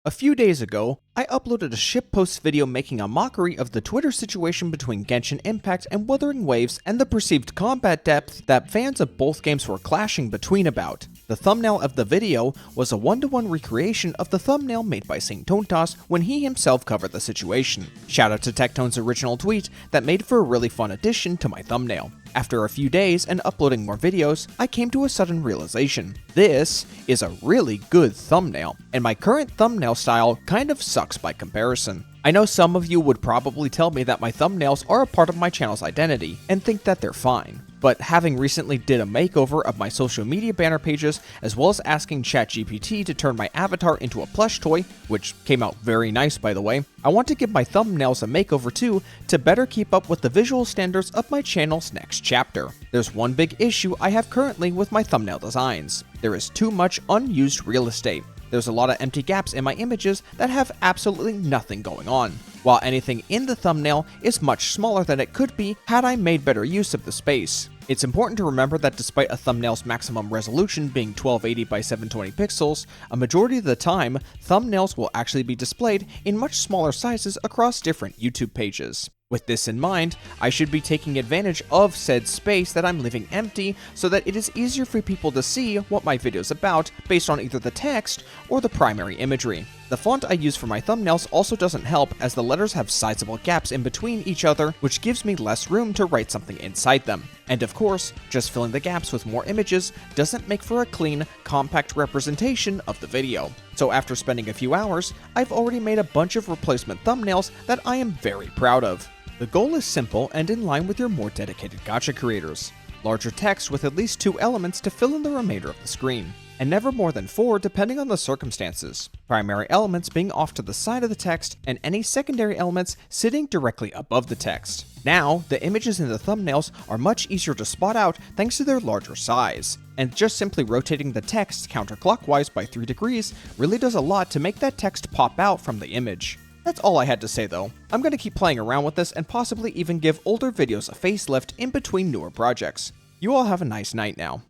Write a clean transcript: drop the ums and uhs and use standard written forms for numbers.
A few days ago, I uploaded a shitpost video making a mockery of the Twitter situation between Genshin Impact and Wuthering Waves and the perceived combat depth that fans of both games were clashing between about. The thumbnail of the video was a one-to-one recreation of the thumbnail made by St. Tontas when he himself covered the situation. Shout out to Tectone's original tweet that made for a really fun addition to my thumbnail. After a few days and uploading more videos, I came to a sudden realization. This is a really good thumbnail, and my current thumbnail style kind of sucks by comparison. I know some of you would probably tell me that my thumbnails are a part of my channel's identity, and think that they're fine. But having recently did a makeover of my social media banner pages, as well as asking ChatGPT to turn my avatar into a plush toy, which came out very nice by the way, I want to give my thumbnails a makeover too, to better keep up with the visual standards of my channel's next chapter. There's one big issue I have currently with my thumbnail designs. There is too much unused real estate. There's a lot of empty gaps in my images that have absolutely nothing going on, while anything in the thumbnail is much smaller than it could be had I made better use of the space. It's important to remember that despite a thumbnail's maximum resolution being 1280 by 720 pixels, a majority of the time, thumbnails will actually be displayed in much smaller sizes across different YouTube pages. With this in mind, I should be taking advantage of said space that I'm leaving empty so that it is easier for people to see what my video is about based on either the text or the primary imagery. The font I use for my thumbnails also doesn't help, as the letters have sizable gaps in between each other, which gives me less room to write something inside them. And of course, just filling the gaps with more images doesn't make for a clean, compact representation of the video. So after spending a few hours, I've already made a bunch of replacement thumbnails that I am very proud of. The goal is simple and in line with your more dedicated gacha creators. Larger text with at least 2 elements to fill in the remainder of the screen, and never more than 4 depending on the circumstances. Primary elements being off to the side of the text and any secondary elements sitting directly above the text. Now, the images in the thumbnails are much easier to spot out thanks to their larger size, and just simply rotating the text counterclockwise by 3 degrees really does a lot to make that text pop out from the image. That's all I had to say though. I'm going to keep playing around with this and possibly even give older videos a facelift in between newer projects. You all have a nice night now.